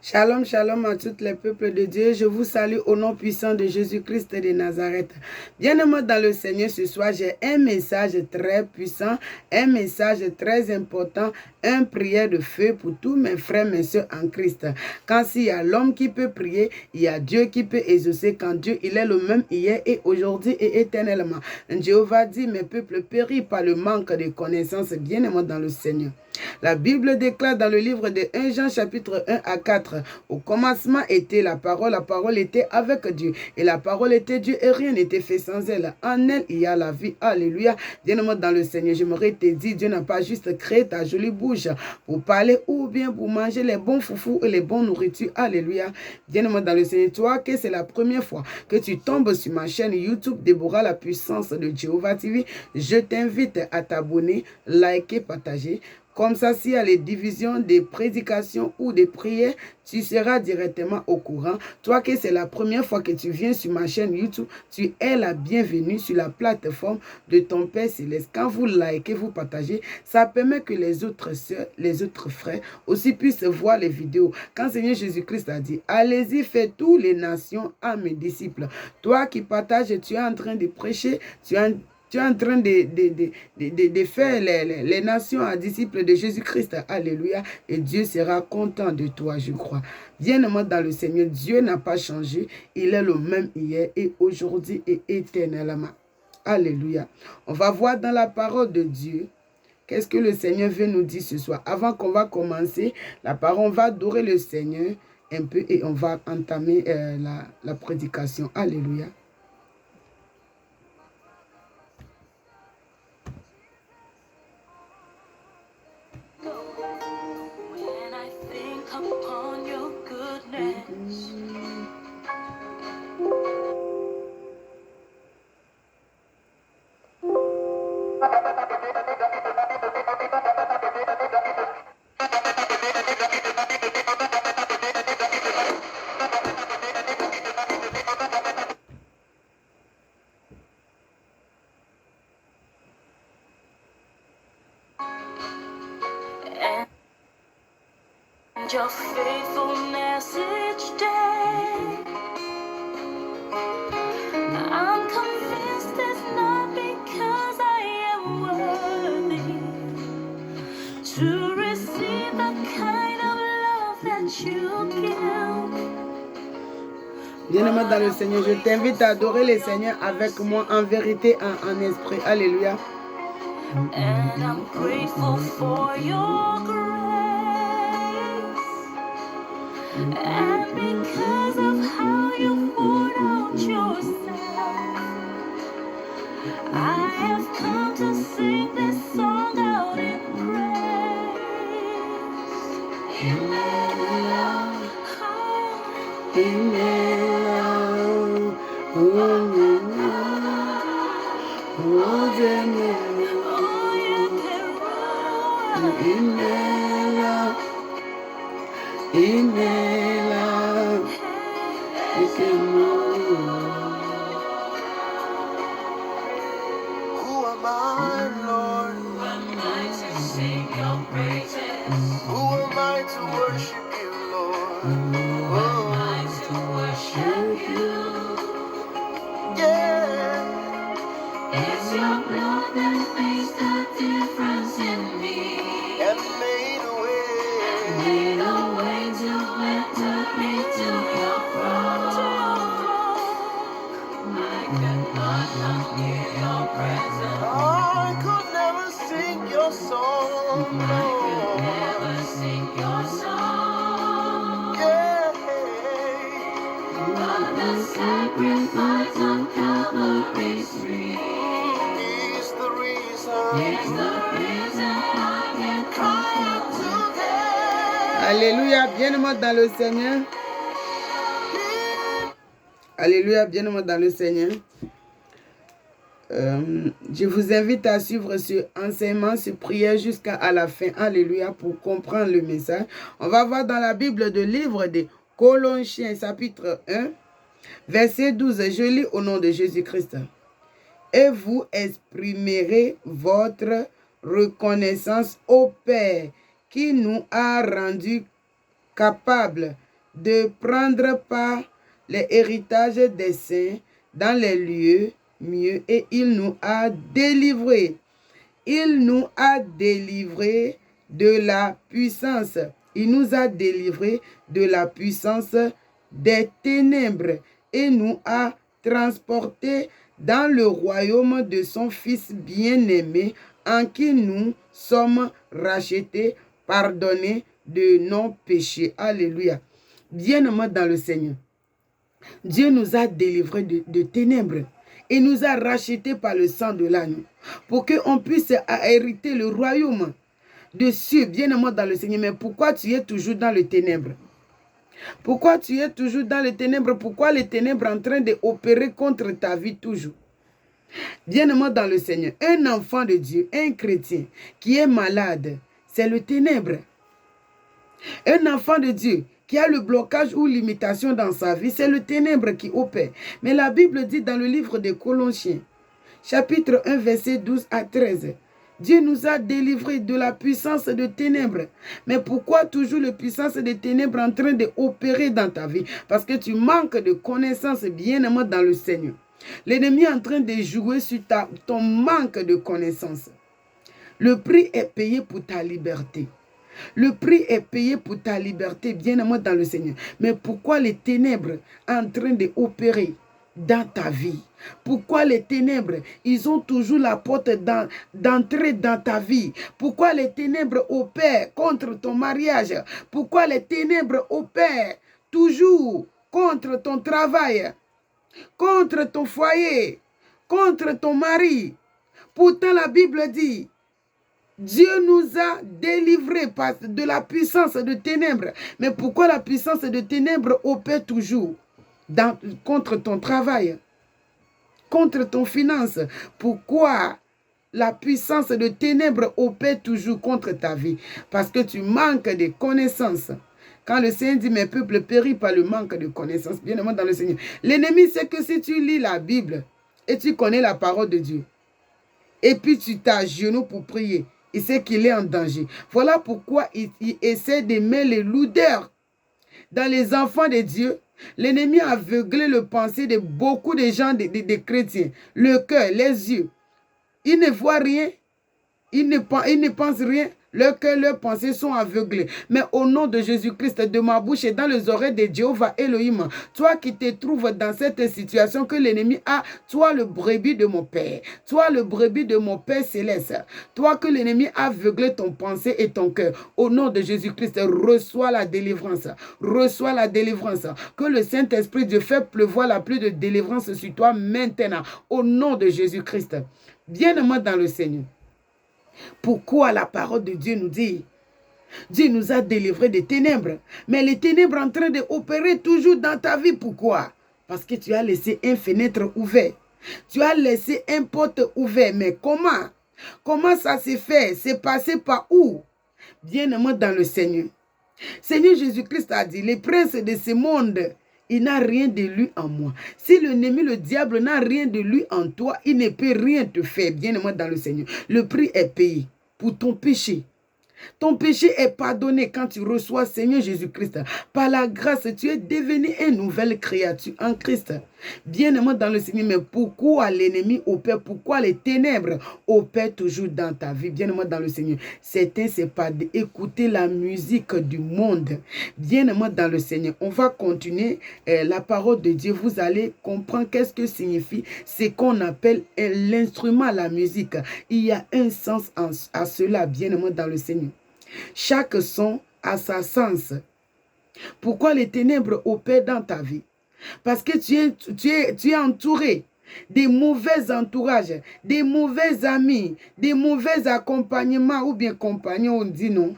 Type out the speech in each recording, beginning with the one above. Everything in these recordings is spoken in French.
Shalom, shalom à tous les peuples de Dieu. Je vous salue au nom puissant de Jésus-Christ de Nazareth. Bien-aimés dans le Seigneur, ce soir, j'ai un message très puissant, un message très important, une prière de feu pour tous mes frères, mes soeurs en Christ. Quand il y a l'homme qui peut prier, il y a Dieu qui peut exaucer. Quand Dieu, il est le même hier et aujourd'hui et éternellement. Jéhovah dit, mes peuples périssent par le manque de connaissances. Bien-aimés dans le Seigneur. La Bible déclare dans le livre de 1 Jean chapitre 1 à 4, au commencement était la parole était avec Dieu, et la parole était Dieu, et rien n'était fait sans elle. En elle, il y a la vie. Alléluia. Bien-aimé dans le Seigneur, j'aimerais te dire, Dieu n'a pas juste créé ta jolie bouche pour parler ou bien pour manger les bons foufous et les bonnes nourritures. Alléluia. Bien-aimé dans le Seigneur, toi, que c'est la première fois que tu tombes sur ma chaîne YouTube, Déborah, la puissance de Jéhovah TV, je t'invite à t'abonner, liker, partager. Comme ça, s'il y a les divisions des prédications ou des prières, tu seras directement au courant. Toi que c'est la première fois que tu viens sur ma chaîne YouTube, tu es la bienvenue sur la plateforme de ton Père Céleste. Quand vous likez, vous partagez, ça permet que les autres sœurs, les autres frères aussi puissent voir les vidéos. Quand Seigneur Jésus-Christ a dit, allez-y, faites toutes les nations à mes disciples. Toi qui partages, tu es en train de prêcher, tu es en train de faire les nations à disciples de Jésus-Christ. Alléluia. Et Dieu sera content de toi, je crois. Bien-aimé dans le Seigneur, Dieu n'a pas changé. Il est le même hier et aujourd'hui et éternellement. Alléluia. On va voir dans la parole de Dieu. Qu'est-ce que le Seigneur veut nous dire ce soir? Avant qu'on va commencer la parole, on va adorer le Seigneur un peu et on va entamer la prédication. Alléluia. Your faithfulness each day. I'm convinced it's not because I am worthy to receive the kind of love that you give. Bien-aimé dans le Seigneur, je t'invite à adorer le Seigneur avec moi en vérité, en esprit. Alléluia. And I'm grateful for your grace. And because of how you poured out yourself, I have come to sing this song out in praise. Emmanuel, Emmanuel, Who am I, Lord? who am I to sing your praises? Who am I to worship you, Lord? Who am I to worship you? Yeah. It's your blood that makes the difference in me. And made a way. Made a way to enter into your throne. I could not come near your presence. I could never sing your song, I could Lord. never sing your song. Yeah. But the sacrifice on Calvary's tree Is the reason. is the reason I can cry out today. Alléluia. Bien-aimé dans le Seigneur. Alléluia. Bien-aimé dans le Seigneur. Je vous invite à suivre ce enseignement, ce prière jusqu'à la fin. Alléluia, pour comprendre le message. On va voir dans la Bible de livre de Colossiens, chapitre 1, verset 12. Je lis au nom de Jésus-Christ. Et vous exprimerez votre reconnaissance au Père qui nous a rendus capables de prendre part les héritages des saints dans les lieux mieux, et il nous a délivrés. Il nous a délivrés de la puissance. Il nous a délivrés de la puissance des ténèbres et nous a transportés dans le royaume de son Fils bien-aimé, en qui nous sommes rachetés, pardonnés de nos péchés. Alléluia. Bien-aimés dans le Seigneur, Dieu nous a délivrés de ténèbres et nous a rachetés par le sang de l'agneau pour qu'on puisse hériter le royaume de cieux. Bien-aimés dans le Seigneur, mais pourquoi tu es toujours dans les ténèbres? Pourquoi tu es toujours dans les ténèbres? Pourquoi les ténèbres en train d'opérer contre ta vie toujours? Bien-aimé dans le Seigneur, un enfant de Dieu, un chrétien qui est malade, c'est le ténèbre. Un enfant de Dieu qui a le blocage ou limitation dans sa vie, c'est le ténèbre qui opère. Mais la Bible dit dans le livre des Colossiens, chapitre 1, verset 12 à 13, Dieu nous a délivrés de la puissance de ténèbres. Mais pourquoi toujours la puissance des ténèbres en train d'opérer dans ta vie? Parce que tu manques de connaissances, bien-aimé dans le Seigneur. L'ennemi est en train de jouer sur ton manque de connaissances. Le prix est payé pour ta liberté. Le prix est payé pour ta liberté, bien-aimé dans le Seigneur. Mais pourquoi les ténèbres sont en train d'opérer dans ta vie? Pourquoi les ténèbres, ils ont toujours la porte d'entrer dans ta vie? Pourquoi les ténèbres opèrent contre ton mariage? Pourquoi les ténèbres opèrent toujours contre ton travail, contre ton foyer, contre ton mari? Pourtant la Bible dit, Dieu nous a délivrés de la puissance de ténèbres. Mais pourquoi la puissance de ténèbres opère toujours contre ton travail, contre ton finance? Pourquoi la puissance de ténèbres opère toujours contre ta vie? Parce que tu manques de connaissances. Quand le Seigneur dit, mes peuples périssent par le manque de connaissances, bien aimé dans le Seigneur. L'ennemi sait que si tu lis la Bible et tu connais la parole de Dieu, et puis tu t'agenouilles pour prier, il sait qu'il est en danger. Voilà pourquoi il essaie de mettre les lourdeurs dans les enfants de Dieu. L'ennemi a aveuglé le pensée de beaucoup de gens, des chrétiens. Le cœur, les yeux. Ils ne voient rien. Ils ne pensent rien. Leur cœur, leurs pensées sont aveuglées. Mais au nom de Jésus-Christ, de ma bouche et dans les oreilles de Jéhovah Elohim, toi qui te trouves dans cette situation que l'ennemi a, toi le brebis de mon Père, toi le brebis de mon Père céleste, toi que l'ennemi a aveuglé ton pensée et ton cœur, au nom de Jésus-Christ, reçois la délivrance. Reçois la délivrance. Que le Saint-Esprit Dieu fait pleuvoir la pluie de délivrance sur toi maintenant, au nom de Jésus-Christ. Bien-aimé dans le Seigneur. Pourquoi la parole de Dieu nous dit, Dieu nous a délivrés des ténèbres, mais les ténèbres en train d'opérer toujours dans ta vie. Pourquoi? Parce que tu as laissé une fenêtre ouverte. Tu as laissé une porte ouverte. Mais comment? Comment ça s'est fait? C'est passé par où? Bien-aimé dans le Seigneur. Seigneur Jésus-Christ a dit, les princes de ce monde, il n'a rien de lui en moi. Si l'ennemi, le diable, n'a rien de lui en toi, il ne peut rien te faire. Bien-aimé dans le Seigneur. Le prix est payé pour ton péché. Ton péché est pardonné quand tu reçois Seigneur Jésus-Christ. Par la grâce, tu es devenu une nouvelle créature en Christ. Bien-aimé dans le Seigneur, mais pourquoi l'ennemi opère, pourquoi les ténèbres opèrent toujours dans ta vie? Bien-aimé dans le Seigneur, certains, c'est pas d'écouter la musique du monde. Bien-aimé dans le Seigneur, on va continuer la parole de Dieu. Vous allez comprendre qu'est-ce que signifie ce qu'on appelle l'instrument, la musique. Il y a un sens à cela, bien-aimé dans le Seigneur. Chaque son a sa sens. Pourquoi les ténèbres opèrent dans ta vie? Parce que tu es entouré des mauvais entourages, des mauvais amis, des mauvais accompagnements ou bien compagnons, on dit non.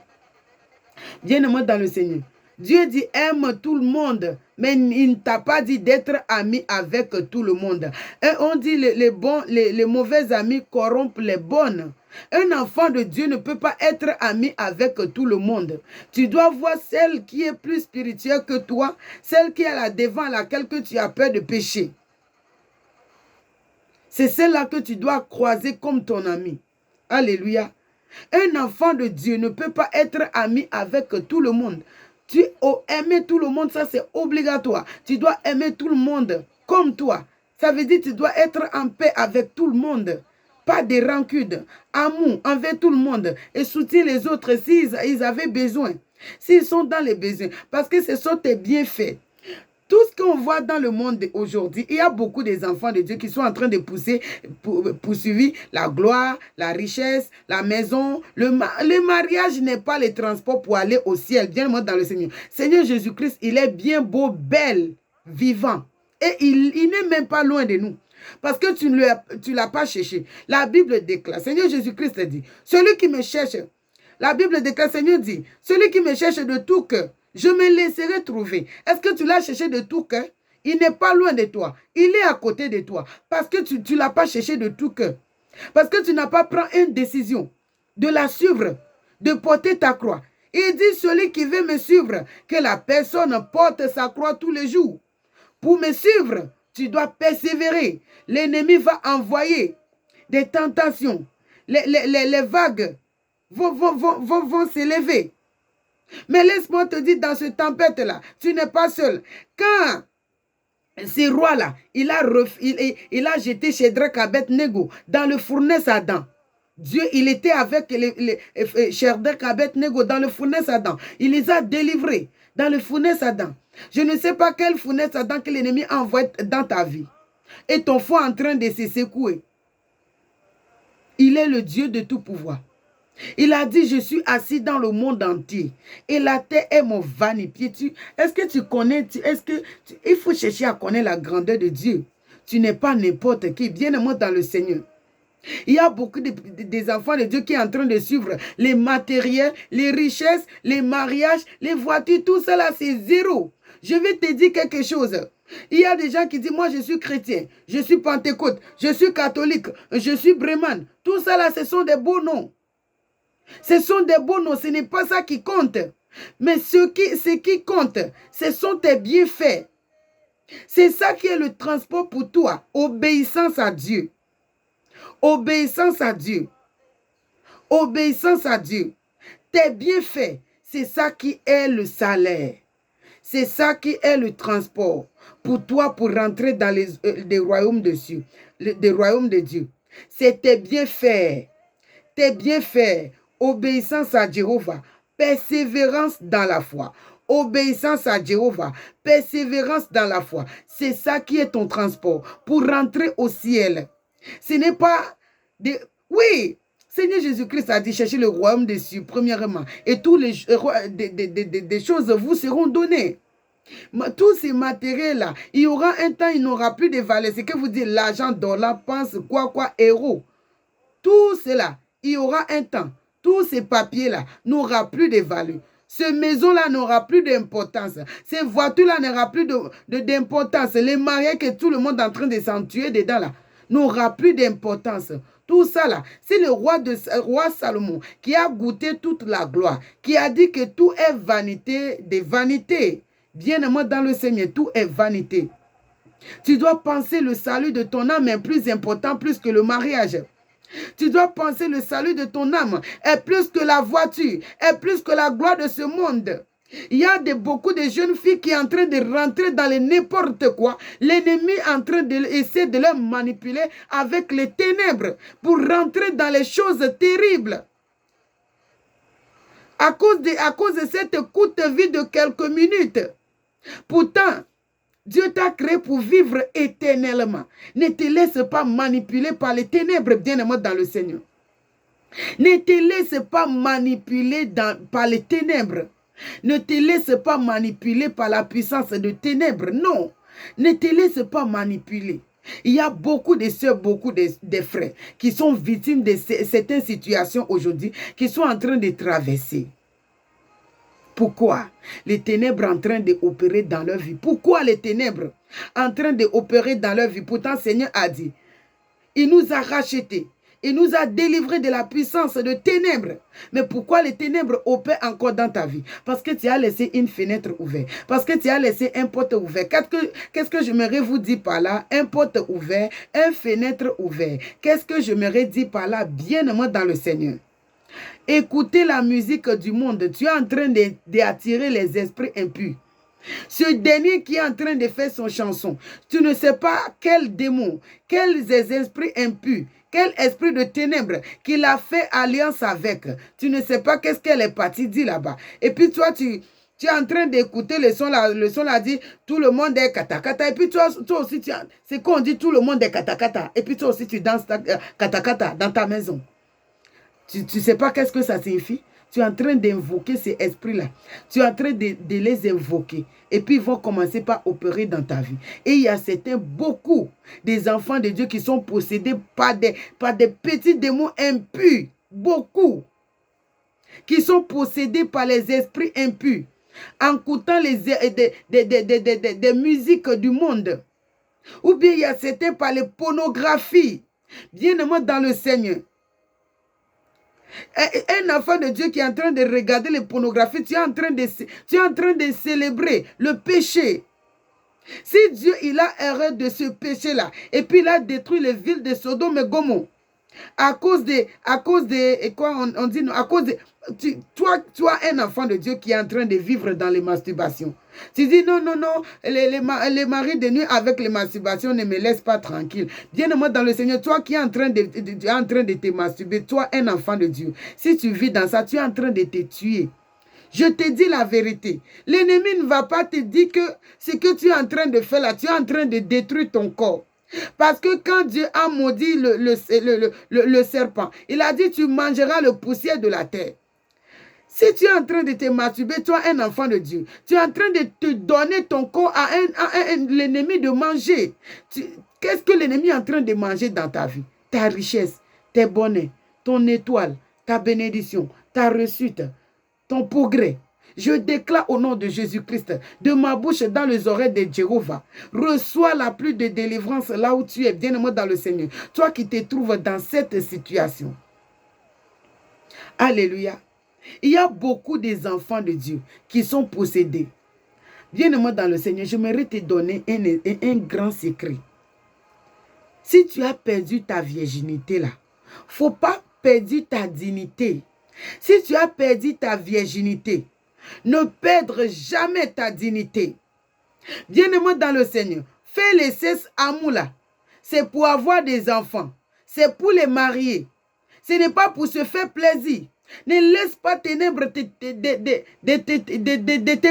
Bien-aimé dans le Seigneur. Dieu dit aime tout le monde, mais il ne t'a pas dit d'être ami avec tout le monde. Et on dit les mauvais amis corrompent les bonnes. Un enfant de Dieu ne peut pas être ami avec tout le monde. Tu dois voir celle qui est plus spirituelle que toi, celle qui est là devant laquelle que tu as peur de pécher. C'est celle-là que tu dois croiser comme ton ami. Alléluia. Un enfant de Dieu ne peut pas être ami avec tout le monde. Aimer tout le monde, ça c'est obligatoire. Tu dois aimer tout le monde comme toi. Ça veut dire que tu dois être en paix avec tout le monde. Pas de rancune, amour envers tout le monde et soutenir les autres s'ils avaient besoin. S'ils sont dans les besoins. Parce que ce sont tes bienfaits. Tout ce qu'on voit dans le monde aujourd'hui, il y a beaucoup des enfants de Dieu qui sont en train de poursuivre la gloire, la richesse, la maison. Le mariage n'est pas le transport pour aller au ciel. Bien-moi dans le Seigneur. Seigneur Jésus-Christ, il est bien beau, belle, vivant. Et il n'est même pas loin de nous. Parce que tu ne l'as pas cherché. La Bible déclare, Seigneur Jésus-Christ dit, celui qui me cherche, la Bible déclare, Seigneur dit, celui qui me cherche de tout cœur, je me laisserai trouver. Est-ce que tu l'as cherché de tout cœur? Il n'est pas loin de toi. Il est à côté de toi. Parce que tu ne l'as pas cherché de tout cœur. Parce que tu n'as pas pris une décision de la suivre, de porter ta croix. Il dit, celui qui veut me suivre, que la personne porte sa croix tous les jours. Pour me suivre, tu dois persévérer. L'ennemi va envoyer des tentations. Les vagues vont s'élever. Mais laisse-moi te dire, dans cette tempête-là, tu n'es pas seul. Quand ce roi-là, il a jeté Shadrach, Abednego dans le fournaise à dents. Dieu, il était avec Shadrach, Abednego dans le fournaise à dents. Il les a délivrés dans le fournaise à dents. Je ne sais pas quelle fournaise à dents que l'ennemi envoie dans ta vie. Et ton foie en train de se secouer. Il est le Dieu de tout pouvoir. Il a dit, je suis assis dans le monde entier. Et la terre est mon va-ni-pied. Est-ce que tu connais, il faut chercher à connaître la grandeur de Dieu. Tu n'es pas n'importe qui. Bien-aimé dans le Seigneur. Il y a beaucoup des enfants de Dieu qui sont en train de suivre les matériels, les richesses, les mariages, les voitures. Tout ça là, c'est zéro. Je vais te dire quelque chose. Il y a des gens qui disent, moi je suis chrétien, je suis pentecôte, je suis catholique, je suis brémane. Tout ça là, ce sont des beaux noms. Ce sont des beaux noms, ce n'est pas ça qui compte. Mais ce qui compte, ce sont tes bienfaits. C'est ça qui est le transport pour toi. Obéissance à Dieu. Obéissance à Dieu. Obéissance à Dieu. Tes bienfaits, c'est ça qui est le salaire. C'est ça qui est le transport pour toi pour rentrer dans les royaumes de Dieu. Des royaumes de Dieu. C'est tes bienfaits. Tes bienfaits. Obéissance à Jéhovah, persévérance dans la foi. Obéissance à Jéhovah, persévérance dans la foi. C'est ça qui est ton transport pour rentrer au ciel. Ce n'est pas des... Oui, Seigneur Jésus-Christ a dit, cherchez le royaume des cieux, premièrement. Et tous les des choses vous seront données. Tous ces matériels-là, il y aura un temps, il n'aura plus de valeur. C'est que vous dites, l'argent, dollar, pense, quoi, héros. Tout cela, il y aura un temps. Tous ces papiers-là n'auront plus de valeur. Ces maisons-là n'aura plus d'importance. Ces voitures-là n'aura plus d'importance. Les mariés que tout le monde est en train de s'en tuer dedans là n'aura plus d'importance. Tout ça là, c'est le roi Salomon qui a goûté toute la gloire, qui a dit que tout est vanité des vanités. Bien-aimé dans le Seigneur, tout est vanité. Tu dois penser le salut de ton âme est plus important, plus que le mariage. Tu dois penser le salut de ton âme est plus que la voiture, est plus que la gloire de ce monde. Il y a beaucoup de jeunes filles qui sont en train de rentrer dans les n'importe quoi. L'ennemi est en train d'essayer de les manipuler avec les ténèbres pour rentrer dans les choses terribles. À cause de cette courte vie de quelques minutes. Pourtant, Dieu t'a créé pour vivre éternellement. Ne te laisse pas manipuler par les ténèbres, bien-aimé dans le Seigneur. Ne te laisse pas manipuler par les ténèbres. Ne te laisse pas manipuler par la puissance de ténèbres. Non, ne te laisse pas manipuler. Il y a beaucoup de sœurs, beaucoup de frères qui sont victimes de certaines situations aujourd'hui, qui sont en train de traverser. Pourquoi les ténèbres en train d'opérer dans leur vie? Pourquoi les ténèbres en train d'opérer dans leur vie? Pourtant, Seigneur a dit, il nous a rachetés, il nous a délivrés de la puissance de ténèbres. Mais pourquoi les ténèbres opèrent encore dans ta vie? Parce que tu as laissé une fenêtre ouverte. Parce que tu as laissé un porte ouvert. Qu'est-ce que j'aimerais vous dire par là? Un porte ouvert, une fenêtre ouverte. Qu'est-ce que j'aimerais dire par là? Bien-aimé dans le Seigneur. Écouter la musique du monde, tu es en train d'attirer les esprits impurs. Ce dernier qui est en train de faire son chanson, tu ne sais pas quel démon, quels esprits impurs, quel esprit de ténèbres qu'il a fait alliance avec. Tu ne sais pas qu'est-ce qu'elle est partie dire là-bas. Et puis toi, tu es en train d'écouter le son là dit tout le monde est katakata. Et puis toi aussi, c'est qu'on dit tout le monde est katakata. Et puis toi aussi, tu danses katakata dans ta maison. Tu ne sais pas qu'est-ce que ça signifie. Tu es en train d'invoquer ces esprits-là. Tu es en train de les invoquer. Et puis, ils vont commencer par opérer dans ta vie. Et il y a beaucoup des enfants de Dieu qui sont possédés par des petits démons impurs. Beaucoup. Qui sont possédés par les esprits impurs. En écoutant des musiques du monde. Ou bien il y a certains par les pornographies. Bien-aimés dans le Seigneur. Un enfant de Dieu qui est en train de regarder les pornographies, tu es en train de célébrer le péché. Si Dieu, il a erreur de ce péché-là, et puis il a détruit les villes de Sodome et Gomorrhe, à cause de toi, un enfant de Dieu qui est en train de vivre dans les masturbations. Tu dis non, les maris de nuit avec les masturbations ne me laissent pas tranquille. Bien-aimé dans le Seigneur, toi qui es en train de te masturber, toi un enfant de Dieu, si tu vis dans ça, tu es en train de te tuer. Je te dis la vérité. L'ennemi ne va pas te dire que ce que tu es en train de faire là, tu es en train de détruire ton corps. Parce que quand Dieu a maudit le serpent, il a dit tu mangeras le poussière de la terre. Si tu es en train de te masturber, toi un enfant de Dieu, tu es en train de te donner ton corps à l'ennemi de manger. Qu'est-ce que l'ennemi est en train de manger dans ta vie? Ta richesse, tes bonnets, ton étoile, ta bénédiction, ta réussite, ton progrès. Je déclare au nom de Jésus-Christ, de ma bouche dans les oreilles de Jéhovah, reçois la pluie de délivrance là où tu es, bien-aimé dans le Seigneur. Toi qui te trouves dans cette situation. Alléluia. Il y a beaucoup des enfants de Dieu qui sont possédés. Bien-aimé dans le Seigneur, j'aimerais te donner un grand secret. Si tu as perdu ta virginité là, faut pas perdre ta dignité. Si tu as perdu ta virginité, ne perdre jamais ta dignité. Bien-aimé dans le Seigneur, fais les 16 amours là. C'est pour avoir des enfants. C'est pour les marier. Ce n'est pas pour se faire plaisir. Ne laisse pas ténèbres te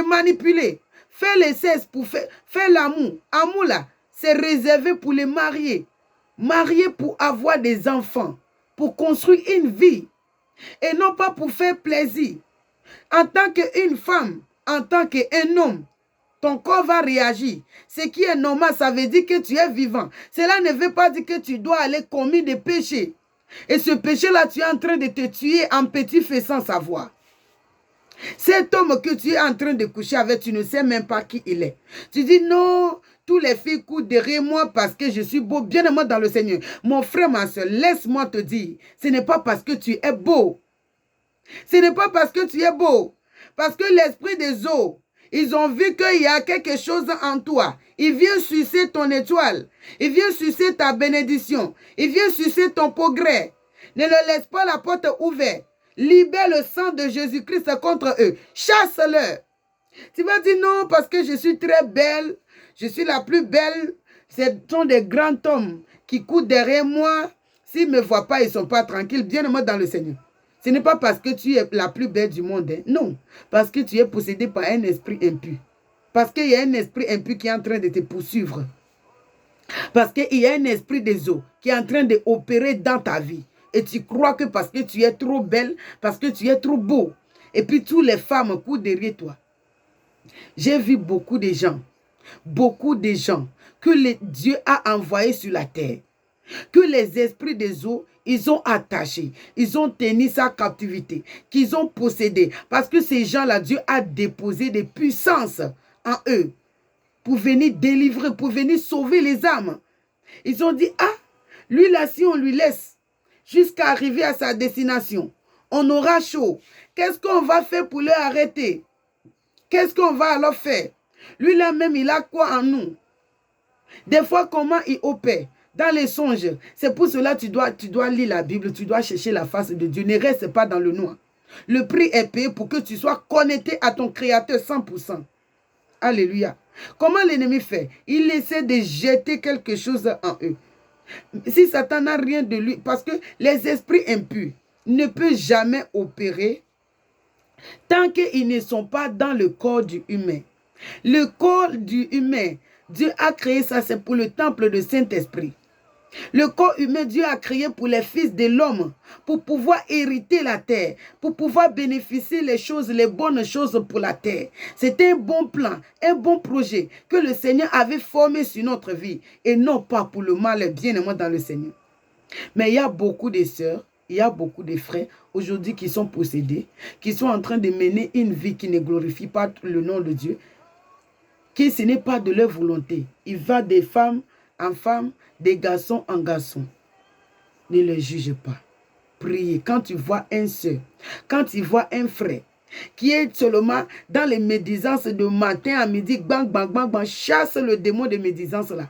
manipuler. Fais les 16 pour faire l'amour. Amour là, c'est réservé pour les marier. Marier pour avoir des enfants. Pour construire une vie. Et non pas pour faire plaisir. En tant qu'une femme, en tant qu'un homme, ton corps va réagir. Ce qui est normal, ça veut dire que tu es vivant. Cela ne veut pas dire que tu dois aller commettre des péchés. Et ce péché-là, tu es en train de te tuer en petit feu sans savoir. Cet homme que tu es en train de coucher avec, tu ne sais même pas qui il est. Tu dis non, tous les filles courent derrière moi parce que je suis beau, bien-aimé dans le Seigneur. Mon frère, ma soeur, laisse-moi te dire, ce n'est pas parce que tu es beau. Ce n'est pas parce que tu es beau. Parce que l'esprit des eaux, ils ont vu qu'il y a quelque chose en toi. Il vient sucer ton étoile. Il vient sucer ta bénédiction. Il vient sucer ton progrès. Ne leur laisse pas la porte ouverte. Libère le sang de Jésus-Christ contre eux. Chasse-le. Tu vas dire non parce que je suis très belle. Je suis la plus belle. Ce sont des grands hommes qui courent derrière moi. S'ils ne me voient pas, ils ne sont pas tranquilles. Bien-aimé dans le Seigneur. Ce n'est pas parce que tu es la plus belle du monde. Hein. Non. Parce que tu es possédé par un esprit impur. Parce qu'il y a un esprit impur qui est en train de te poursuivre. Parce qu'il y a un esprit des eaux qui est en train d'opérer dans ta vie. Et tu crois que parce que tu es trop belle, parce que tu es trop beau. Et puis toutes les femmes courent derrière toi. J'ai vu beaucoup de gens que Dieu a envoyés sur la terre. Que les esprits des eaux, ils ont attaché, ils ont tenu sa captivité, qu'ils ont possédé. Parce que ces gens-là, Dieu a déposé des puissances en eux pour venir délivrer, pour venir sauver les âmes. Ils ont dit, ah, lui là, si on lui laisse jusqu'à arriver à sa destination, on aura chaud. Qu'est-ce qu'on va faire pour le arrêter? Qu'est-ce qu'on va alors faire? Lui là même, il a quoi en nous? Des fois, comment il opère? dans les songes. C'est pour cela que tu dois lire la Bible, tu dois chercher la face de Dieu. Ne reste pas dans le noir. Le prix est payé pour que tu sois connecté à ton Créateur 100%. Alléluia. Comment l'ennemi fait? Il essaie de jeter quelque chose en eux. Si Satan n'a rien de lui, parce que les esprits impurs ne peuvent jamais opérer tant qu'ils ne sont pas dans le corps du humain. Le corps du humain, Dieu a créé ça, c'est pour le temple de Saint-Esprit. Le corps humain, Dieu a créé pour les fils de l'homme, pour pouvoir hériter la terre, pour pouvoir bénéficier les choses, les bonnes choses pour la terre. C'était un bon plan, un bon projet que le Seigneur avait formé sur notre vie et non pas pour le mal, bien-aimé dans le Seigneur. Mais il y a beaucoup de sœurs, il y a beaucoup de frères aujourd'hui qui sont possédés, qui sont en train de mener une vie qui ne glorifie pas le nom de Dieu, que ce n'est pas de leur volonté. Il va des femmes en femmes, des garçons en garçons. Ne les juge pas. Priez. Quand tu vois un soeur, quand tu vois un frère qui est seulement dans les médisances de matin à midi, bang, bang, bang, bang, chasse le démon de médisance là.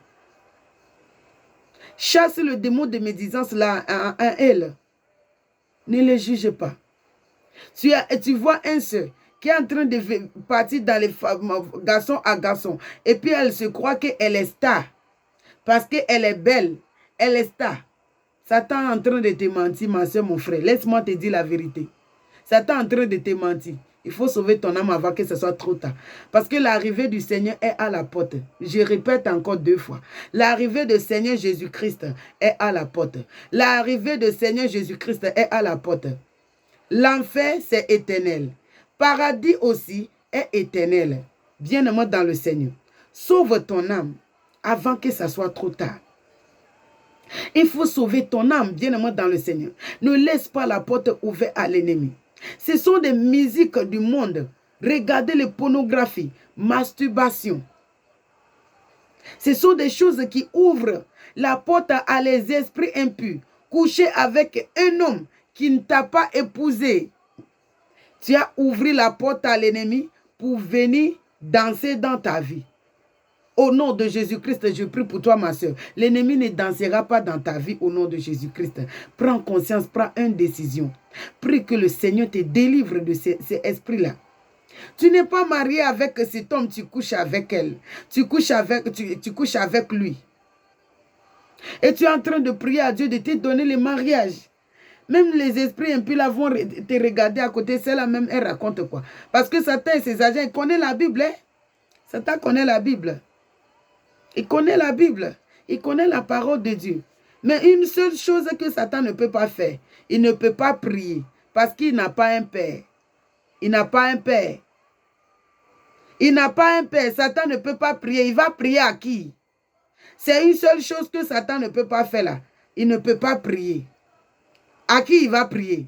Chasse le démon de médisance là en elle. Ne les juge pas. Tu vois un soeur qui est en train de partir dans les garçons à garçons. Et puis elle se croit qu'elle est star. Parce qu'elle est belle. Elle est star. Satan est en train de te mentir, ma soeur, mon frère. Laisse-moi te dire la vérité. Satan est en train de te mentir. Il faut sauver ton âme avant que ce soit trop tard. Parce que l'arrivée du Seigneur est à la porte. Je répète encore 2 fois. L'arrivée du Seigneur Jésus-Christ est à la porte. L'arrivée du Seigneur Jésus-Christ est à la porte. L'enfer, c'est éternel. Paradis aussi est éternel. Bien-aimé dans le Seigneur. Sauve ton âme avant que ça soit trop tard. Il faut sauver ton âme, bien-aimé dans le Seigneur. Ne laisse pas la porte ouverte à l'ennemi. Ce sont des musiques du monde. Regardez les pornographies, masturbation. Ce sont des choses qui ouvrent la porte à les esprits impurs. Coucher avec un homme qui ne t'a pas épousé. Tu as ouvert la porte à l'ennemi pour venir danser dans ta vie. Au nom de Jésus-Christ, je prie pour toi, ma soeur. L'ennemi ne dansera pas dans ta vie au nom de Jésus-Christ. Prends conscience, prends une décision. Prie que le Seigneur te délivre de ces esprits-là. Tu n'es pas marié avec cet homme, tu couches avec elle. Tu couches avec lui. Et tu es en train de prier à Dieu de te donner le mariage. Même les esprits impurs là vont te regarder à côté. Celle-là même, elle raconte quoi? Parce que Satan et ses agents, ils connaissent la Bible. Hein? Satan connaît la Bible. Il connaît la Bible. Il connaît la parole de Dieu. Mais une seule chose que Satan ne peut pas faire. Il ne peut pas prier. Parce qu'il n'a pas un père. Il n'a pas un père. Il n'a pas un père. Satan ne peut pas prier. Il va prier à qui? C'est une seule chose que Satan ne peut pas faire là. Il ne peut pas prier. À qui il va prier?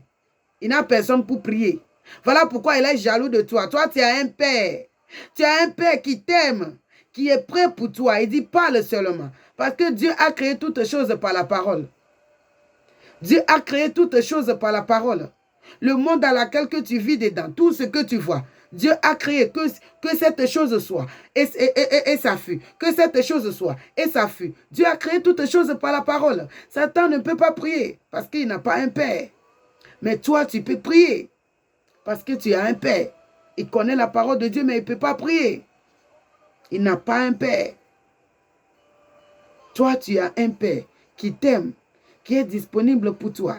Il n'a personne pour prier. Voilà pourquoi il est jaloux de toi. Toi, tu as un père. Tu as un père qui t'aime, qui est prêt pour toi. Il dit, parle seulement. Parce que Dieu a créé toutes choses par la parole. Dieu a créé toutes choses par la parole. Le monde dans lequel que tu vis dedans, tout ce que tu vois, Dieu a créé que cette chose soit. Et ça fut. Que cette chose soit. Et ça fut. Dieu a créé toutes choses par la parole. Satan ne peut pas prier parce qu'il n'a pas un père. Mais toi, tu peux prier parce que tu as un père. Il connaît la parole de Dieu, mais il ne peut pas prier. Il n'a pas un père. Toi, tu as un père qui t'aime, qui est disponible pour toi.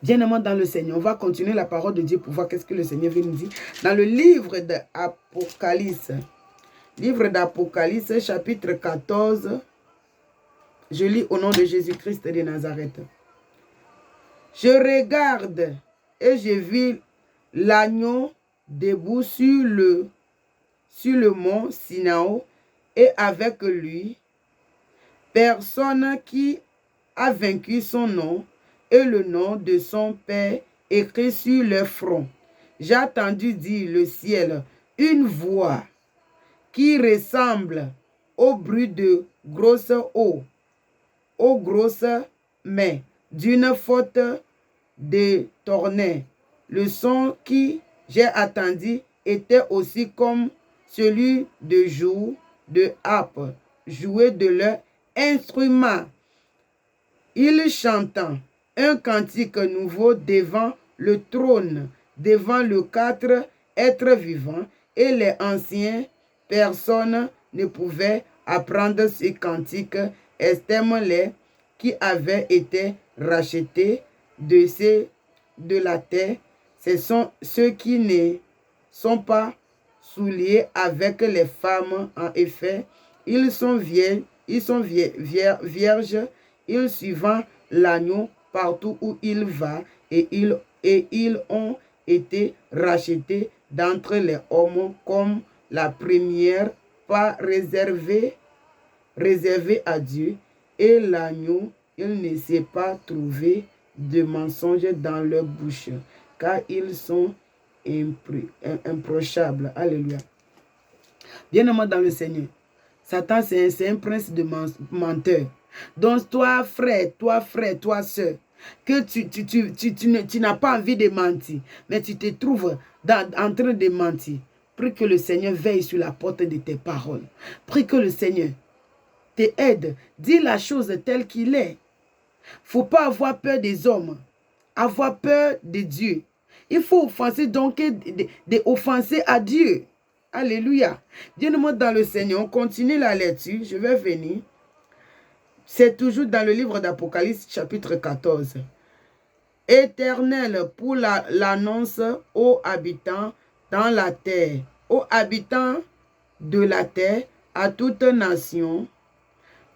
Bien-aimé dans le Seigneur, on va continuer la parole de Dieu pour voir qu'est-ce que le Seigneur veut nous dire. Dans le livre d'Apocalypse, chapitre 14, je lis au nom de Jésus-Christ de Nazareth. Je regarde et je vis l'agneau debout sur le mont Sinaï et avec lui, personne qui a vaincu son nom et le nom de son Père écrit sur leur front. J'ai entendu dire le ciel, une voix qui ressemble au bruit de grosses eaux, aux grosses mains, d'une faute de tonnerre. Le son qui j'ai entendu était aussi comme celui de jour de harpe, joué de leur instrument, il chantant un cantique nouveau devant le trône, devant le quatre êtres vivants, et les anciennes personnes ne pouvaient apprendre ce cantique, exterminent les qui avaient été rachetés de la terre. Ce sont ceux qui ne sont pas souliés avec les femmes. En effet, ils sont vierges, ils suivent l'agneau partout où il va, et ils ont été rachetés d'entre les hommes comme la première part réservée à Dieu, et l'agneau, il ne s'est pas trouvé de mensonge dans leur bouche, car ils sont improchables. Alléluia. Bien-aimé dans le Seigneur, Satan, c'est un prince de menteur. Donc toi, frère, toi, soeur, que tu n'as pas envie de mentir, mais tu te trouves en train de mentir. Prie que le Seigneur veille sur la porte de tes paroles. Prie que le Seigneur te aide. Dis la chose telle qu'il est. Il ne faut pas avoir peur des hommes. Avoir peur de Dieu. Il faut offenser donc offenser à Dieu. Alléluia. Bien-aimé dans le Seigneur, on continue la lecture. Je vais venir. C'est toujours dans le livre d'Apocalypse, chapitre 14. Éternel, pour l'annonce aux habitants dans la terre, aux habitants de la terre, à toute nation,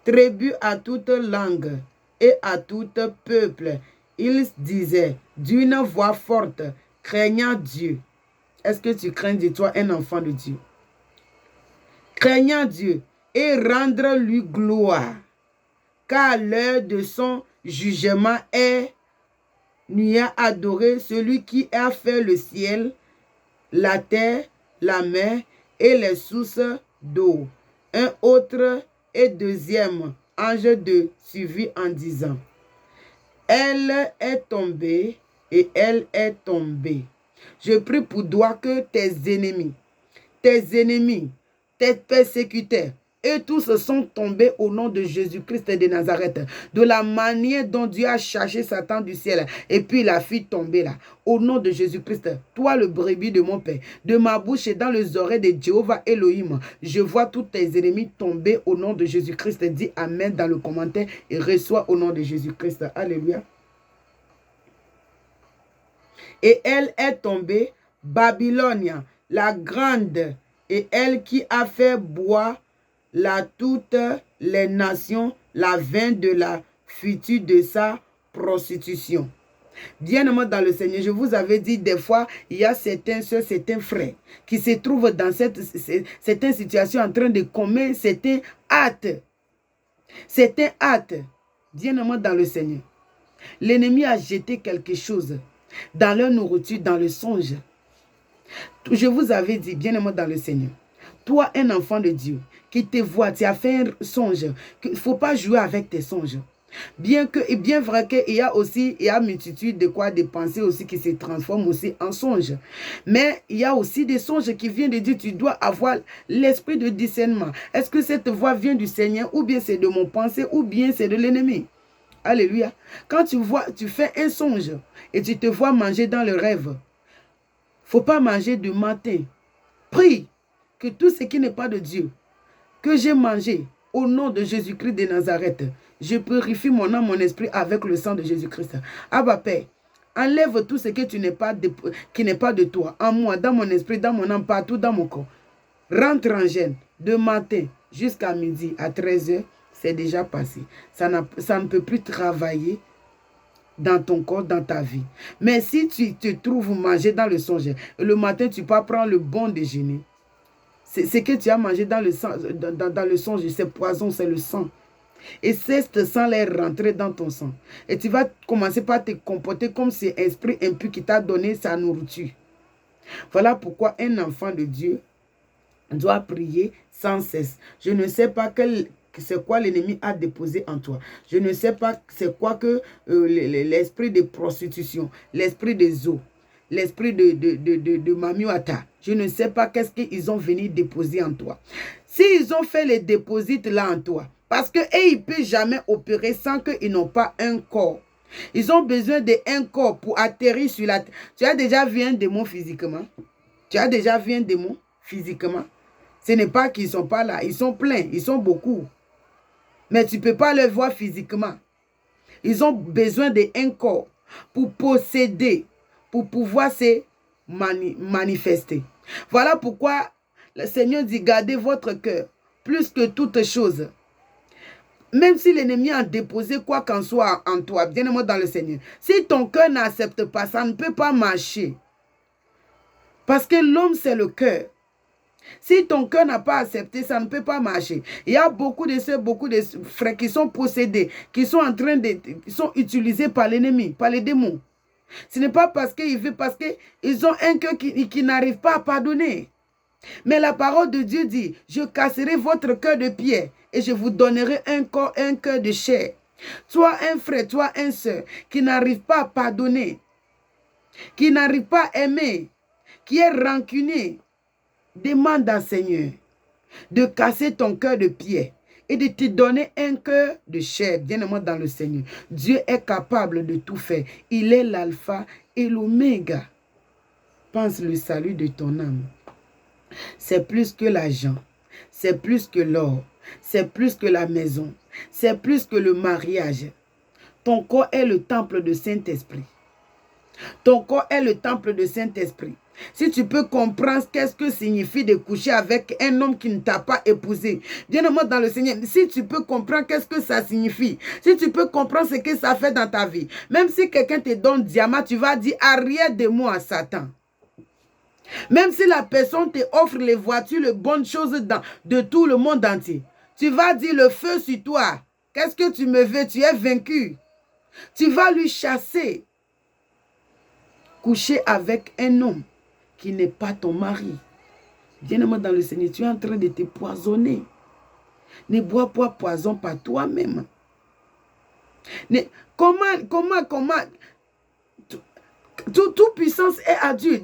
tribu, à toute langue et à tout peuple. Il disait d'une voix forte, craignant Dieu. Est-ce que tu crains de toi un enfant de Dieu? Craignant Dieu et rendre lui gloire, car l'heure de son jugement est nuit à adorer celui qui a fait le ciel, la terre, la mer et les sources d'eau. Un autre et deuxième ange de suivi en disant, elle est tombée et elle est tombée. Je prie pour toi que tes ennemis, tes persécuteurs, et tous sont tombés au nom de Jésus-Christ de Nazareth. De la manière dont Dieu a cherché Satan du ciel, et puis il a fait tomber là. Au nom de Jésus-Christ, toi le brebis de mon Père, de ma bouche et dans les oreilles de Jéhovah Elohim, je vois tous tes ennemis tomber au nom de Jésus-Christ. Dis Amen dans le commentaire et reçois au nom de Jésus-Christ. Alléluia. Et elle est tombée, Babylone, la grande, et elle qui a fait boire toutes les nations la vin de la future de sa prostitution. Bien-aimé dans le Seigneur, je vous avais dit des fois, il y a certains soeurs, certains frères qui se trouvent dans certaines situations en train de commettre certains actes. Certains actes. Bien-aimé dans le Seigneur, l'ennemi a jeté quelque chose dans leur nourriture, dans le songe. Je vous avais dit, bien-aimé dans le Seigneur, toi, un enfant de Dieu, qui te voit, tu as fait un songe, qu'il ne faut pas jouer avec tes songes. Bien vrai qu'il y a aussi, il y a multitude de pensées aussi qui se transforment aussi en songes. Mais il y a aussi des songes qui viennent de Dieu. Tu dois avoir l'esprit de discernement. Est-ce que cette voix vient du Seigneur, ou bien c'est de mon pensée, ou bien c'est de l'ennemi? Alléluia. Quand tu fais un songe et tu te vois manger dans le rêve, il ne faut pas manger du matin. Prie que tout ce qui n'est pas de Dieu, que j'ai mangé au nom de Jésus-Christ de Nazareth, je purifie mon âme, mon esprit avec le sang de Jésus-Christ. Abba Père, enlève tout ce que qui n'est pas de toi, en moi, dans mon esprit, dans mon âme, partout dans mon corps. Rentre en gêne de matin jusqu'à midi, à 13h, c'est déjà passé. Ça ne peut plus travailler dans ton corps, dans ta vie. Mais si tu te trouves manger dans le songe, le matin, tu peux prendre le bon déjeuner. Ce que tu as mangé dans le songe, c'est poison, c'est le sang. Et ce sang est rentré dans ton sang. Et tu vas commencer par te comporter comme si esprit impur qui t'a donné sa nourriture. Voilà pourquoi un enfant de Dieu doit prier sans cesse. Je ne sais pas c'est quoi l'ennemi a déposé en toi. Je ne sais pas c'est quoi que l'esprit de prostitution, l'esprit des eaux, l'esprit de Mamiwata. Je ne sais pas qu'est-ce qu'ils ont venu déposer en toi. S'ils ont fait les déposites là en toi, Parce que ils ne peuvent jamais opérer sans qu'ils n'ont pas un corps. Ils ont besoin d'un corps pour atterrir sur la terre. Tu as déjà vu un démon physiquement? Tu as déjà vu un démon physiquement? Ce n'est pas qu'ils ne sont pas là. Ils sont pleins. Ils sont beaucoup. Mais tu ne peux pas les voir physiquement. Ils ont besoin d'un corps pour posséder, pour pouvoir se manifester. Voilà pourquoi le Seigneur dit, gardez votre cœur plus que toute chose. Même si l'ennemi a déposé quoi qu'en soit en toi, bien-aimé dans le Seigneur, si ton cœur n'accepte pas, ça ne peut pas marcher. Parce que l'homme, c'est le cœur. Si ton cœur n'a pas accepté, ça ne peut pas marcher. Il y a beaucoup de sœurs, beaucoup de frères qui sont possédés, qui sont en train de, qui sont utilisés par l'ennemi, par les démons. Ce n'est pas parce qu'ils veulent, parce qu'ils ont un cœur qui n'arrive pas à pardonner. Mais la parole de Dieu dit, je casserai votre cœur de pierre et je vous donnerai un cœur de chair. Toi, un frère, toi, un sœur, qui n'arrive pas à pardonner, qui n'arrive pas à aimer, qui est rancunier, demande au Seigneur de casser ton cœur de pierre et de te donner un cœur de chair, bien-aimé dans le Seigneur. Dieu est capable de tout faire. Il est l'alpha et l'oméga. Pense le salut de ton âme. C'est plus que l'argent, c'est plus que l'or, c'est plus que la maison, c'est plus que le mariage. Ton corps est le temple de Saint-Esprit. Ton corps est le temple de Saint-Esprit. Si tu peux comprendre qu'est-ce que signifie de coucher avec un homme qui ne t'a pas épousé, bien-aimé dans le Seigneur, si tu peux comprendre qu'est-ce que ça signifie, si tu peux comprendre ce que ça fait dans ta vie, même si quelqu'un te donne diamant, tu vas dire arrière de moi à Satan. Même si la personne te offre les voitures, les bonnes choses de tout le monde entier, tu vas dire le feu sur toi. Qu'est-ce que tu me veux? Tu es vaincu. Tu vas lui chasser. Coucher avec un homme qui n'est pas ton mari. Bien-aimé dans le Seigneur, tu es en train de te poisonner. Ne bois pas poison par toi-même. Comment toute puissance est à Dieu.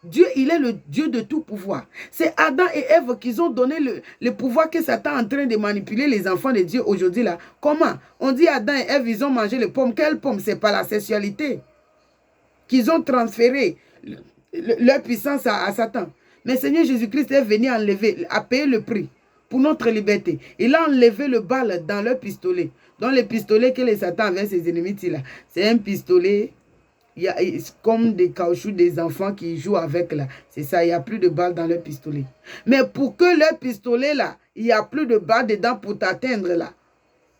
Dieu, il est le Dieu de tout pouvoir. C'est Adam et Ève qui ont donné le pouvoir que Satan est en train de manipuler les enfants de Dieu aujourd'hui là. Comment? On dit Adam et Ève, ils ont mangé les pommes. Quelles pommes? C'est pas la sexualité. Qu'ils ont transféré leur puissance à Satan. Mais Seigneur Jésus-Christ est venu enlever, a payé le prix pour notre liberté. Il a enlevé le bal dans leur pistolet. Dans le pistolet que les Satan avaient ses ennemis là. C'est un pistolet. Il y a comme des caoutchoucs des enfants qui jouent avec là. C'est ça, il n'y a plus de balles dans leur pistolet. Mais pour que leur pistolet là, il n'y a plus de balles dedans pour t'atteindre là.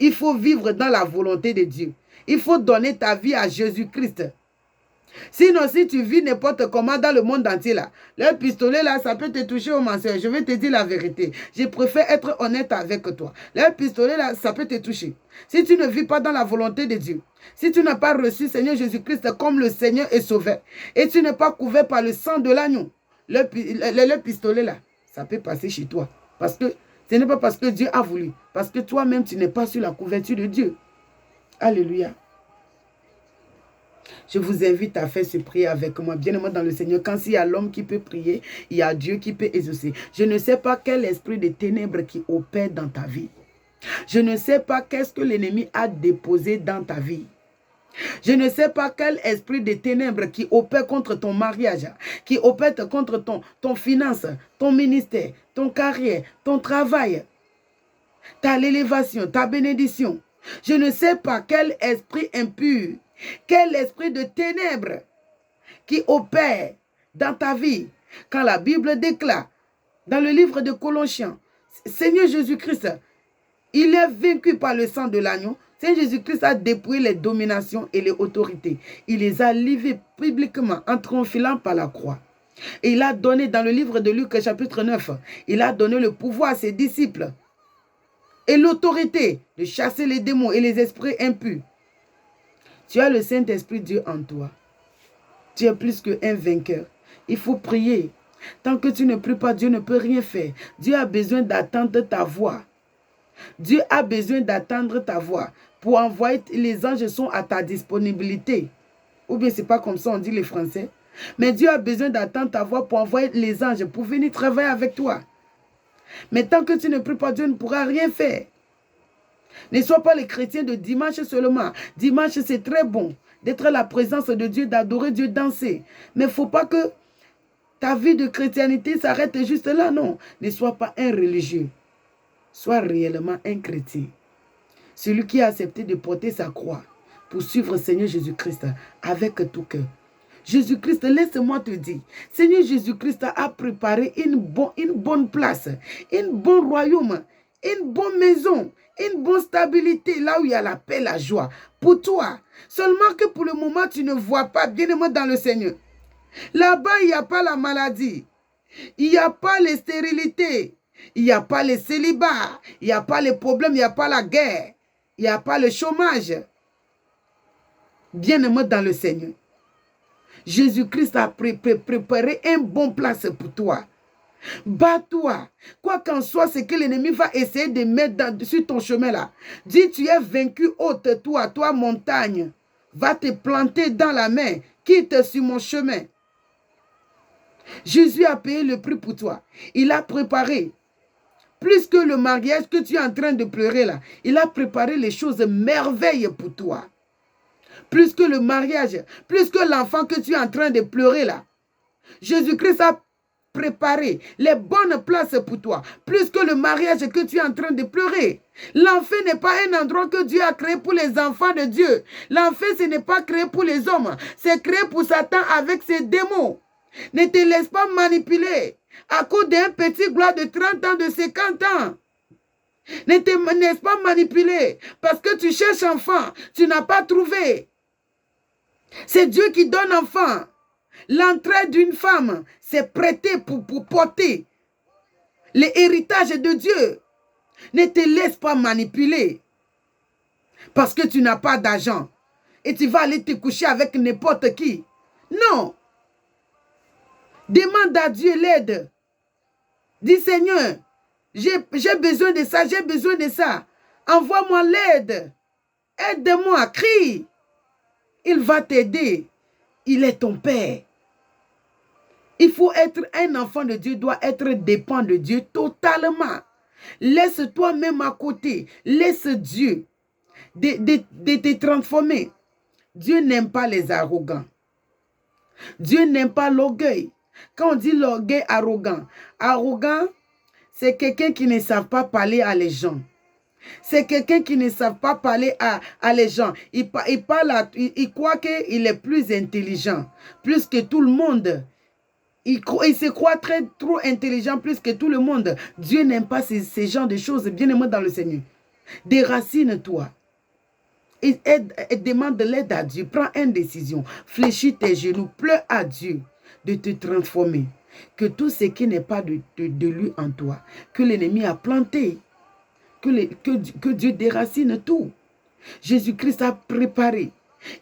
Il faut vivre dans la volonté de Dieu. Il faut donner ta vie à Jésus-Christ. Sinon, si tu vis n'importe comment dans le monde entier là, le pistolet là, ça peut te toucher au mensonge. Je vais te dire la vérité. Je préfère être honnête avec toi. Le pistolet là, ça peut te toucher. Si tu ne vis pas dans la volonté de Dieu, si tu n'as pas reçu Seigneur Jésus-Christ comme le Seigneur et Sauveur, et tu n'es pas couvert par le sang de l'agneau, le pistolet là, ça peut passer chez toi. Parce que ce n'est pas parce que Dieu a voulu, parce que toi-même tu n'es pas sur la couverture de Dieu. Alléluia. Je vous invite à faire ce prière avec moi, bien-aimé dans le Seigneur. Quand il y a l'homme qui peut prier, il y a Dieu qui peut exaucer. Je ne sais pas quel esprit de ténèbres qui opère dans ta vie. Je ne sais pas qu'est-ce que l'ennemi a déposé dans ta vie. Je ne sais pas quel esprit de ténèbres qui opère contre ton mariage, qui opère contre ton finance, ton ministère, ton carrière, ton travail, ta l'élévation, ta bénédiction. Je ne sais pas quel esprit impur, quel esprit de ténèbres qui opère dans ta vie. Quand la Bible déclare dans le livre de Colossiens, Seigneur Jésus-Christ, il est vaincu par le sang de l'agneau. Seigneur Jésus-Christ a dépouillé les dominations et les autorités. Il les a livrées publiquement en triomphalant par la croix. Et il a donné dans le livre de Luc chapitre 9, il a donné le pouvoir à ses disciples et l'autorité de chasser les démons et les esprits impurs. Tu as le Saint-Esprit Dieu en toi. Tu es plus qu'un vainqueur. Il faut prier. Tant que tu ne pries pas, Dieu ne peut rien faire. Dieu a besoin d'attendre ta voix. Dieu a besoin d'attendre ta voix. Pour envoyer, les anges sont à ta disponibilité. Ou bien c'est pas comme ça on dit les Français. Mais Dieu a besoin d'attendre ta voix pour envoyer les anges, pour venir travailler avec toi. Mais tant que tu ne pries pas, Dieu ne pourra rien faire. Ne sois pas les chrétiens de dimanche seulement. Dimanche, c'est très bon d'être à la présence de Dieu, d'adorer Dieu, danser. Mais il ne faut pas que ta vie de chrétienté s'arrête juste là, non. Ne sois pas un religieux. Sois réellement un chrétien. Celui qui a accepté de porter sa croix pour suivre le Seigneur Jésus-Christ avec tout cœur. Jésus-Christ, laisse-moi te dire, Seigneur Jésus-Christ a préparé une bonne place, un bon royaume, une bonne maison, une bonne stabilité, là où il y a la paix, la joie, pour toi. Seulement que pour le moment, tu ne vois pas, bien-aimé dans le Seigneur. Là-bas, il n'y a pas la maladie, il n'y a pas les stérilités, il n'y a pas les célibats, il n'y a pas les problèmes, il n'y a pas la guerre, il n'y a pas le chômage. Bien-aimé dans le Seigneur. Jésus-Christ a préparé une bonne place pour toi. Bats-toi. Quoi qu'en soit ce que l'ennemi va essayer de mettre sur ton chemin là. Dis, tu es vaincu, ôte toi montagne. Va te planter dans la main. Quitte sur mon chemin. Jésus a payé le prix pour toi. Il a préparé. Plus que le mariage que tu es en train de pleurer là. Il a préparé les choses merveilleuses pour toi. Plus que le mariage, plus que l'enfant que tu es en train de pleurer là. Jésus-Christ a préparé les bonnes places pour toi. Plus que le mariage que tu es en train de pleurer. L'enfer n'est pas un endroit que Dieu a créé pour les enfants de Dieu. L'enfer, ce n'est pas créé pour les hommes. C'est créé pour Satan avec ses démons. Ne te laisse pas manipuler à cause d'un petit gloire de 30 ans, de 50 ans. Ne te laisse pas manipuler parce que tu cherches enfant, tu n'as pas trouvé. C'est Dieu qui donne enfant. L'entrée d'une femme, c'est prêté pour porter l'héritage de Dieu. Ne te laisse pas manipuler parce que tu n'as pas d'argent et tu vas aller te coucher avec n'importe qui. Non. Demande à Dieu l'aide. Dis Seigneur, j'ai besoin de ça, j'ai besoin de ça. Envoie-moi l'aide. Aide-moi, crie. Il va t'aider. Il est ton Père. Il faut être un enfant de Dieu, doit être dépendant de Dieu totalement. Laisse toi-même à côté. Laisse Dieu de te transformer. Dieu n'aime pas les arrogants. Dieu n'aime pas l'orgueil. Quand on dit l'orgueil arrogant, c'est quelqu'un qui ne savent pas parler à les gens. C'est quelqu'un qui ne savent pas parler à les gens. Il croit qu'il est plus intelligent, plus que tout le monde. Il se croit trop intelligent, plus que tout le monde. Dieu n'aime pas ces genres de choses. Bien-aimé dans le Seigneur. Déracine-toi. Et demande de l'aide à Dieu. Prends une décision. Fléchis tes genoux. Pleure à Dieu de te transformer. Que tout ce qui n'est pas de lui en toi, que l'ennemi a planté, que Dieu déracine tout. Jésus-Christ a préparé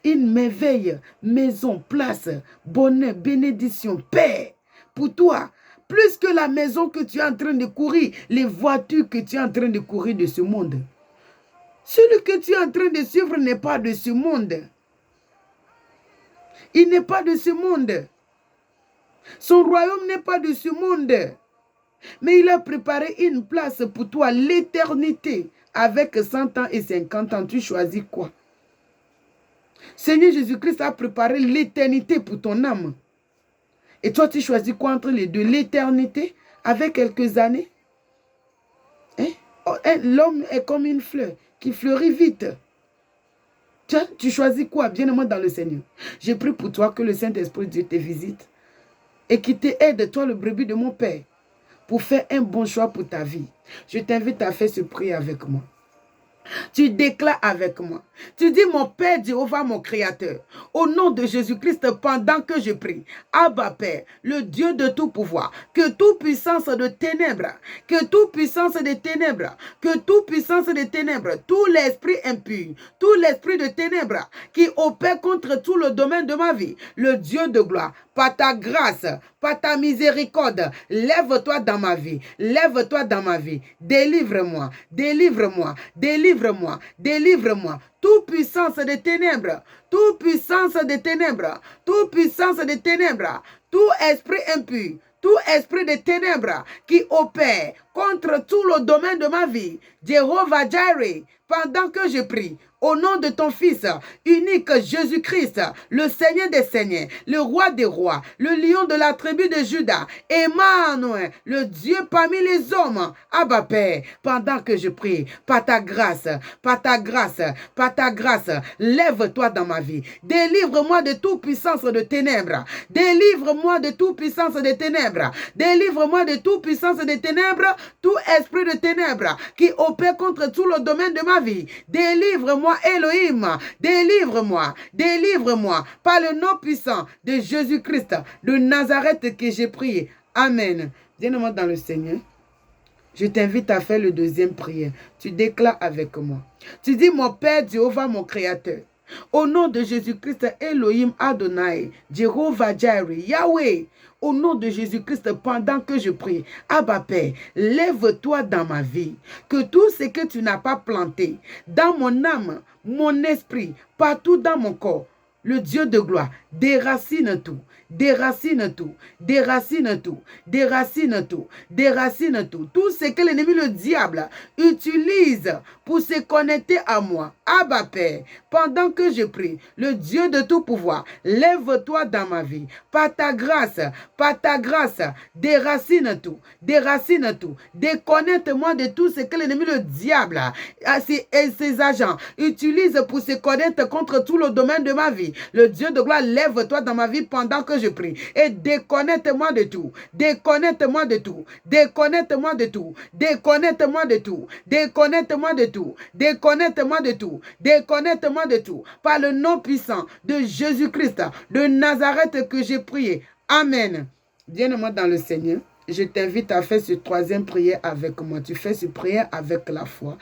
une merveille, maison, place, bonheur, bénédiction, paix pour toi. Plus que la maison que tu es en train de courir, les voitures que tu es en train de courir de ce monde. Celui que tu es en train de suivre n'est pas de ce monde. Il n'est pas de ce monde. Son royaume n'est pas de ce monde. Mais il a préparé une place pour toi, l'éternité. Avec 100 ans et 50 ans, tu choisis quoi? Seigneur Jésus-Christ a préparé l'éternité pour ton âme. Et toi, tu choisis quoi entre les deux? L'éternité avec quelques années? Hein? L'homme est comme une fleur qui fleurit vite. Tu choisis quoi? Bien-aimé dans le Seigneur. Je prie pour toi que le Saint-Esprit Dieu te visite et qui t'aide, toi le brebis de mon Père, pour faire un bon choix pour ta vie. Je t'invite à faire ce prière avec moi. Tu déclares avec moi. Tu dis, mon Père Jéhovah, mon Créateur, au nom de Jésus-Christ, pendant que je prie, Abba Père, le Dieu de tout pouvoir, que toute puissance de ténèbres, que toute puissance de ténèbres, que toute puissance de ténèbres, tout l'esprit impur, tout l'esprit de ténèbres qui opère contre tout le domaine de ma vie, le Dieu de gloire, par ta grâce, par ta miséricorde, lève-toi dans ma vie, lève-toi dans ma vie, délivre-moi, délivre-moi, délivre-moi, délivre-moi, toute puissance de ténèbres, toute puissance de ténèbres, toute puissance de ténèbres, tout esprit impur, tout esprit de ténèbres qui opère contre tout le domaine de ma vie. Jéhovah Jireh, pendant que je prie, au nom de ton Fils unique Jésus-Christ, le Seigneur des Seigneurs, le Roi des Rois, le Lion de la tribu de Juda, Emmanuel, le Dieu parmi les hommes, Abba Père, pendant que je prie, par ta grâce, par ta grâce, par ta grâce, lève-toi dans ma vie. Délivre-moi de toute puissance de ténèbres. Délivre-moi de toute puissance de ténèbres. Délivre-moi de toute puissance de ténèbres, tout esprit de ténèbres qui opère contre tout le domaine de ma vie. Délivre-moi, Elohim, délivre-moi, délivre-moi par le nom puissant de Jésus-Christ de Nazareth que j'ai prié. Amen. Bien-aimé dans le Seigneur, je t'invite à faire le deuxième prière. Tu déclares avec moi. Tu dis, mon Père Jéhovah, mon Créateur, au nom de Jésus-Christ, Elohim Adonai, Jéhovah Jireh, Yahweh, au nom de Jésus-Christ, pendant que je prie, Abba Père, lève-toi dans ma vie, que tout ce que tu n'as pas planté, dans mon âme, mon esprit, partout dans mon corps, le Dieu de gloire, déracine tout, déracine tout, déracine tout, déracine tout, déracine tout. Tout ce que l'ennemi, le diable, utilise pour se connecter à moi. Abba Père, pendant que je prie, le Dieu de tout pouvoir, lève-toi dans ma vie. Par ta grâce, déracine tout, déracine tout. Déconnecte-moi de tout ce que l'ennemi, le diable, et ses agents utilisent pour se connecter contre tout le domaine de ma vie. Le Dieu de gloire, lève-toi dans ma vie pendant que je prie. Et déconnecte-moi de tout. Déconnecte-moi de tout. Déconnecte-moi de tout. Déconnecte-moi de tout. Déconnecte-moi de tout. Déconnecte-moi de tout. Déconnecte-moi de tout. Par le nom puissant de Jésus-Christ de Nazareth que j'ai prié. Amen. Bien-aimé dans le Seigneur, je t'invite à faire cette troisième prière avec moi. Tu fais cette prière avec la foi.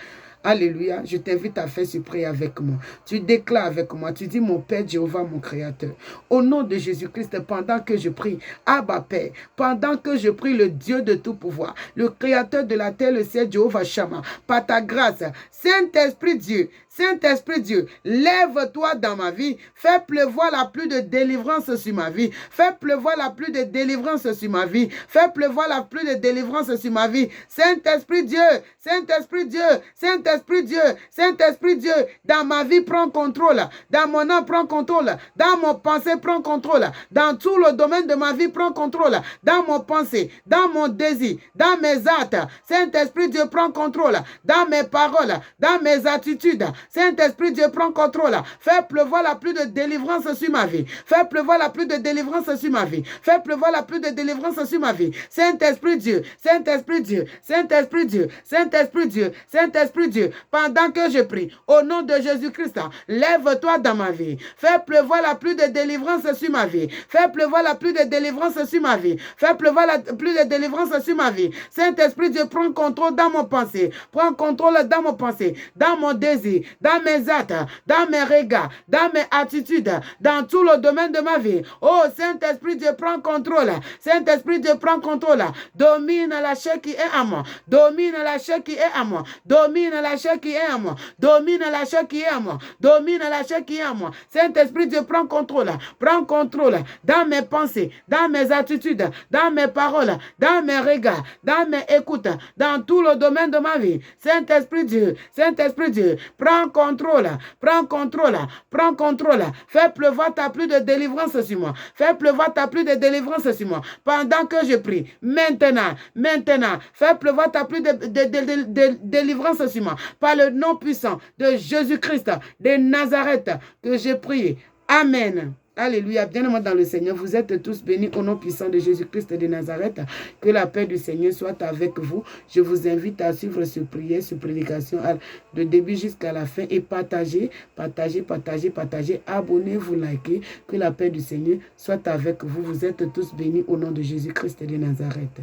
Alléluia, je t'invite à faire ce prière avec moi. Tu déclares avec moi, tu dis mon Père Jéhovah, mon Créateur. Au nom de Jésus-Christ, pendant que je prie, Abba Père, pendant que je prie le Dieu de tout pouvoir, le Créateur de la terre, le ciel, Jéhovah Shammah, par ta grâce, Saint-Esprit Dieu, Saint-Esprit Dieu, lève-toi dans ma vie, fais pleuvoir la pluie de délivrance sur ma vie, fais pleuvoir la pluie de délivrance sur ma vie, fais pleuvoir la pluie de délivrance sur ma vie. Saint-Esprit Dieu, Saint-Esprit Dieu, Saint-Esprit Dieu, Saint-Esprit Dieu, dans ma vie, prends contrôle, dans mon âme, prends contrôle, dans mon pensée, prends contrôle, dans tout le domaine de ma vie, prends contrôle, dans mon pensée, dans mon désir, dans mes actes. Saint-Esprit Dieu, prends contrôle, dans mes paroles, dans mes attitudes. Saint-Esprit Dieu, prends contrôle. Fais pleuvoir la pluie de délivrance sur ma vie. Fais pleuvoir la pluie de délivrance sur ma vie. Fais pleuvoir la pluie de délivrance sur ma vie. Saint-Esprit Dieu, Saint-Esprit Dieu, Saint-Esprit Dieu, Saint-Esprit Dieu, Saint-Esprit Dieu, pendant que je prie, au nom de Jésus-Christ, lève-toi dans ma vie. Fais pleuvoir la pluie de délivrance sur ma vie. Fais pleuvoir la pluie de délivrance sur ma vie. Fais pleuvoir la pluie de délivrance sur ma vie. Saint-Esprit Dieu, prends contrôle dans mon pensée. Prends contrôle dans mon pensée, dans mon désir, dans mes actes, dans mes regards, dans mes attitudes, dans tout le domaine de ma vie. Oh, Saint-Esprit Dieu, prends contrôle. Saint-Esprit Dieu, prends contrôle. Domine la chair qui est à moi. Domine la chair qui est à moi. Domine la chair qui est à moi. Domine la chair qui est à moi. Domine la chair qui est à moi. Saint-Esprit Dieu, prends contrôle. Prends contrôle dans mes pensées, dans mes attitudes, dans mes paroles, dans mes regards, dans mes écoutes, dans tout le domaine de ma vie. Saint-Esprit Dieu, Saint-Esprit Dieu, prends contrôle, prends contrôle, prends contrôle. Fais pleuvoir ta pluie de délivrance sur moi. Fais pleuvoir ta pluie de délivrance sur moi. Pendant que je prie, maintenant, fais pleuvoir ta pluie de délivrance sur moi. Par le nom puissant de Jésus-Christ de Nazareth que j'ai prié. Amen. Alléluia, bien-aimés dans le Seigneur, vous êtes tous bénis au nom puissant de Jésus-Christ de Nazareth. Que la paix du Seigneur soit avec vous. Je vous invite à suivre ce prière, ce prédication de début jusqu'à la fin et partagez. Abonnez-vous, likez. Que la paix du Seigneur soit avec vous. Vous êtes tous bénis au nom de Jésus-Christ de Nazareth.